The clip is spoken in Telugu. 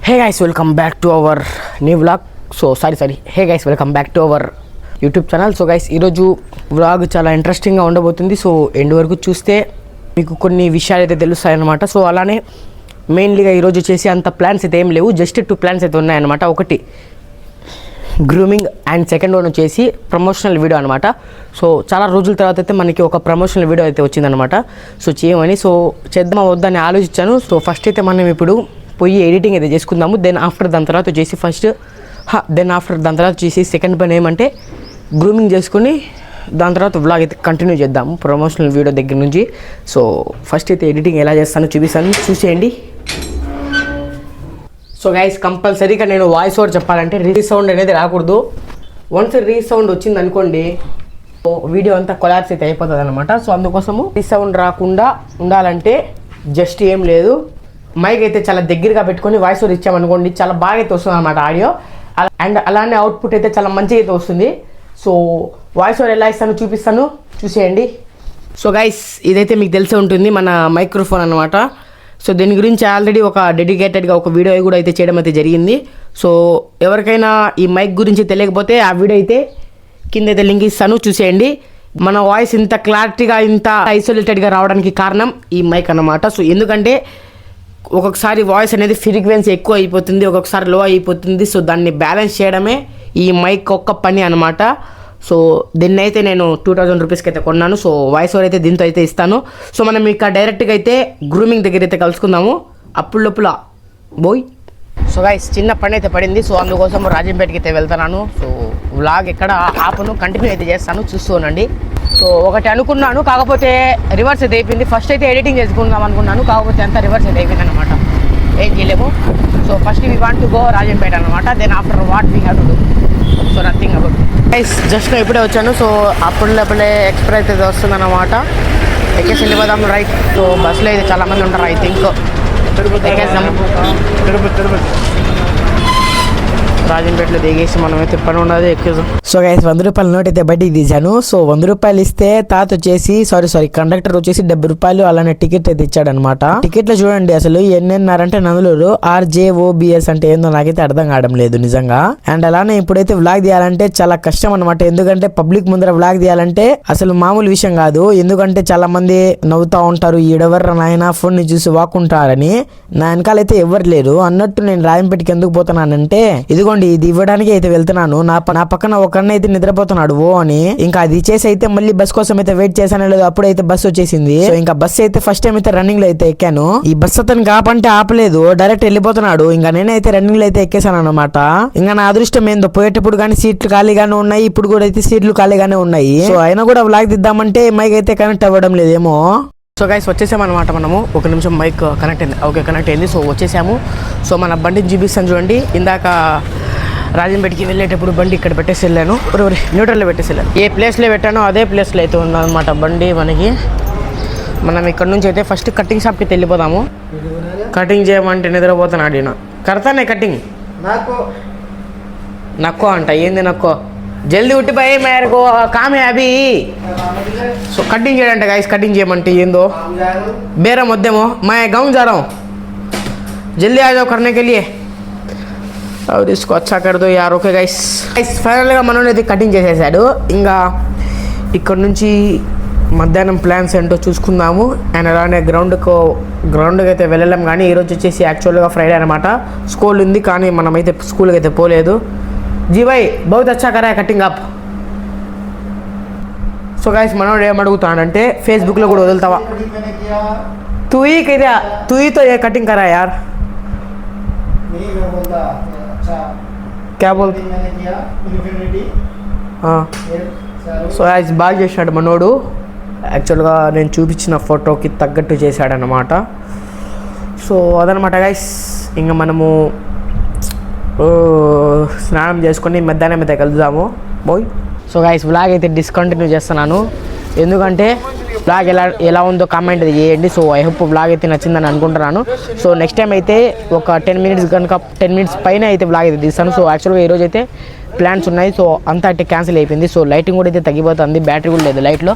Hey guys welcome back to our new vlog. Hey guys welcome back to our YouTube channel. So guys ఈరోజు వ్లాగ్ చాలా ఇంట్రెస్టింగ్గా ఉండబోతుంది. సో ఎండ్ వరకు చూస్తే మీకు కొన్ని విషయాలు అయితే తెలుస్తాయన్నమాట. సో అలానే మెయిన్లీగా ఈరోజు చేసే అంత ప్లాన్స్ అయితే ఏం లేవు, జస్ట్ 2 ప్లాన్స్ అయితే ఉన్నాయన్నమాట. ఒకటి గ్రూమింగ్ అండ్ సెకండ్ వన్ వచ్చేసి ప్రమోషనల్ వీడియో అనమాట. సో చాలా రోజుల తర్వాత అయితే మనకి ఒక ప్రమోషనల్ వీడియో అయితే వచ్చిందనమాట. సో చేయమని చేద్దామా వద్దని ఆలోచించాను. సో ఫస్ట్ అయితే మనం ఇప్పుడు పోయి ఎడిటింగ్ అయితే చేసుకుందాము. దాని తర్వాత చేసి సెకండ్ పని ఏమంటే గ్రూమింగ్ చేసుకుని దాని తర్వాత వ్లాగ్ అయితే కంటిన్యూ చేద్దాము ప్రమోషనల్ వీడియో దగ్గర నుంచి. సో ఫస్ట్ అయితే ఎడిటింగ్ ఎలా చేస్తానో చూపిస్తాను, చూసేయండి. సో గైస్ కంపల్సరీగా నేను వాయిస్ ఓవర్ చెప్పాలంటే రీసౌండ్ అనేది రాకూడదు. వన్స్ రీసౌండ్ వచ్చింది అనుకోండి వీడియో అంతా కొలాప్స్ అయితే అయిపోతుంది అనమాట. సో అందుకోసము రీసౌండ్ రాకుండా ఉండాలంటే జస్ట్ ఏం లేదు, మైక్ అయితే చాలా దగ్గరగా పెట్టుకొని వాయిస్ ఓవర్ ఇచ్చామనుకోండి చాలా బాగా అయితే వస్తుంది అనమాట ఆడియో. అండ్ అలానే అవుట్పుట్ అయితే చాలా మంచిగా అయితే వస్తుంది. సో వాయిస్ ఓవర్ ఎలా ఇస్తానో చూపిస్తాను, చూసేయండి. సో గైస్ ఇదైతే మీకు తెలిసే ఉంటుంది మన మైక్రోఫోన్ అనమాట. సో దీని గురించి ఆల్రెడీ ఒక డెడికేటెడ్గా ఒక వీడియో కూడా అయితే చేయడం అయితే జరిగింది. సో ఎవరికైనా ఈ మైక్ గురించి తెలియకపోతే ఆ వీడియో అయితే కింద అయితే లింక్ ఇస్తాను, చూసేయండి. మన వాయిస్ ఇంత క్లారిటీగా ఇంత ఐసోలేటెడ్గా రావడానికి కారణం ఈ మైక్ అన్నమాట. సో ఎందుకంటే ఒక్కొక్కసారి వాయిస్ అనేది ఫ్రీక్వెన్సీ ఎక్కువ అయిపోతుంది, ఒక్కొక్కసారి లో అయిపోతుంది. సో దాన్ని బ్యాలెన్స్ చేయడమే ఈ మైక్ ఒక్క పని అనమాట. సో దీన్ని అయితే నేను 2000 రూపీస్కి అయితే కొన్నాను. సో వాయిస్ ఓవర్ అయితే దీంతో అయితే ఇస్తాను. సో మనం ఇక డైరెక్ట్గా అయితే గ్రూమింగ్ దగ్గర అయితే కలుసుకుందాము అప్పుడు లోపల బోయ్. సో గైస్ చిన్న పని అయితే పడింది. సో అందుకోసం రాజంపేటకి అయితే వెళ్తున్నాను. సో వ్లాగ్ ఎక్కడ ఆపను, కంటిన్యూ అయితే చేస్తాను, చూస్తూ ఉండండి. సో ఒకటి అనుకున్నాను, కాకపోతే రివర్స్ అయితే అయిపోయింది. ఫస్ట్ అయితే ఎడిటింగ్ చేసుకుందాం అనుకున్నాను, కాకపోతే అంతా రివర్స్ అయితే అయిపోయింది అనమాట. ఏం చేయలేము. So first we want to go Rajampet అనమాట. Then after what we have to do. So nothing about guys. Just ఇప్పుడే వచ్చాను. సో అప్పుడే ఎక్స్ప్రెస్ అయితే వస్తుందన్నమాట. ఎక్కేసి వెళ్ళిపోదాం రైట్. సో బస్సులో అయితే చాలామంది ఉంటారు, ఐ థింక్ ఎక్కేసాము. రాజంపేటలో దిగేసి మనమైతే పని ఉన్నది ఎక్కేసాం. సో గైస్ 100 రూపాయల నోట్ అయితే బయటికి తీశాను. సో 100 రూపాయలు ఇస్తే తాత వచ్చేసి కండక్టర్ వచ్చేసి 70 రూపాయలు అలానే టికెట్ అయితే ఇచ్చాడనమాట. టికెట్ లో చూడండి అసలు ఎన్నెన్నారంటే నందులూరు RJOBS అంటే ఏందో నాకైతే అర్థం కావడం లేదు నిజంగా. అండ్ అలానే ఇప్పుడైతే వ్లాగ్ తీయాలంటే చాలా కష్టం అనమాట. ఎందుకంటే పబ్లిక్ ముందర వ్లాగ్ తీయాలంటే అసలు మామూలు విషయం కాదు. ఎందుకంటే చాలా మంది నవ్వుతా ఉంటారు, ఈడెవర్ర నాయన ఫోన్ ని చూసి వాక్కుంటారని. నా వెనకాలైతే ఎవరు లేరు అన్నట్టు నేను రాజంపేటకి ఎందుకు పోతున్నానంటే ఇదిగో ఇది ఇవ్వడానికి అయితే వెళ్తున్నాను. నా పక్కన ఒకన్న అయితే నిద్రపోతున్నాడు ఓ అని. ఇంకా అది చేసి అయితే మళ్ళీ బస్ కోసం అయితే వెయిట్ చేశాను లేదు, అప్పుడైతే బస్ వచ్చేసింది. సో ఇంకా బస్ అయితే ఫస్ట్ టైం అయితే రన్నింగ్ లో అయితే ఎక్కాను. ఈ బస్ అతను కాపంటే ఆపలేదు, డైరెక్ట్ వెళ్ళిపోతున్నాడు. ఇంకా నేనైతే రన్నింగ్ లో అయితే ఎక్కేసాను అనమాట. ఇంకా నా అదృష్టం ఏందో పోయేటప్పుడు కానీ సీట్లు ఖాళీగానే ఉన్నాయి, ఇప్పుడు కూడా అయితే సీట్లు ఖాళీగానే ఉన్నాయి. సో అయినా కూడా వ్లాగ్ దిద్దామంటే మైక్ అయితే కనెక్ట్ అవ్వడం లేదేమో. సో గైస్ వచ్చేసామన్నమాట మనము. ఒక నిమిషం మైక్ కనెక్ట్ అయింది, ఓకే కనెక్ట్ అయింది. సో వచ్చేసాము. సో మన బండిని చూపిస్తాను చూడండి. ఇందాక రాజంపేటకి వెళ్ళేటప్పుడు బండి ఇక్కడ పెట్టేసి వెళ్ళాను, న్యూట్రల్లో పెట్టేసి వెళ్ళాను. ఏ ప్లేస్లో పెట్టానో అదే ప్లేస్లో అయితే ఉందన్నమాట బండి మనకి. మనం ఇక్కడ నుంచి అయితే ఫస్ట్ కటింగ్ షాప్కి వెళ్ళిపోదాము. కటింగ్ చేయమంటే నిద్రపోతున్నాడు ఈయన. కడతానే కటింగ్ నక్కో అంట. ఏంది నక్కో? జల్దీ ఉట్టిపోయి మేరకు కామే అభి. సో కటింగ్ చేయడంట గైస్, కటింగ్ చేయమంటే ఏందో బేరం వద్దేమో. मैं गाँव जा रहा हूँ, जल्दी आ जाओ करने के लिए और इसको अच्छा कर दो यार. ఓకే గైస్ ఫైనల్గా మనోడు అయితే కటింగ్ చేసేసాడు. ఇంకా ఇక్కడ నుంచి మధ్యాహ్నం ప్లాన్స్ ఏంటో చూసుకుందాము. అండ్ అలానే గ్రౌండ్కి అయితే వెళ్ళలేం. కానీ ఈరోజు వచ్చేసి యాక్చువల్గా ఫ్రైడే అనమాట, స్కూల్ ఉంది. కానీ మనమైతే స్కూల్కి అయితే పోలేదు. जी भाई बहुत अच्छा करा है कटिंग आप. సో గైస్ మనోడు ఏమడుగుతాడంటే ఫేస్బుక్లో కూడా వదులుతావా तू ही तो ये कटिंग करा यार. क्या बोलते? సో గైస్ బాగా చేశాడు మనోడు. యాక్చువల్గా నేను చూపించిన ఫోటోకి తగ్గట్టు చేశాడనమాట. సో అదనమాట గైస్. ఇంకా మనము స్నానం చేసుకొని మధ్యాహ్నం అయితే కలుద్దాము బోయ్. సో గైస్ వ్లాగ్ అయితే డిస్కంటిన్యూ చేస్తున్నాను, ఎందుకంటే వ్లాగ్ ఎలా ఉందో కామెంట్ అయితే చేయండి. సో ఐ హోప్ వ్లాగ్ అయితే నచ్చిందని అనుకుంటున్నాను. సో నెక్స్ట్ టైం అయితే ఒక 10 మినిట్స్ కనుక 10 మినిట్స్ పైన అయితే వ్లాగ్ అయితే తీస్తాను. సో యాక్చువల్గా ఈరోజు అయితే ప్లాన్స్ ఉన్నాయి. సో అంతా అయితే క్యాన్సిల్ అయిపోయింది. సో లైటింగ్ కూడా అయితే తగ్గిపోతుంది, బ్యాటరీ కూడా లేదు లైట్లో.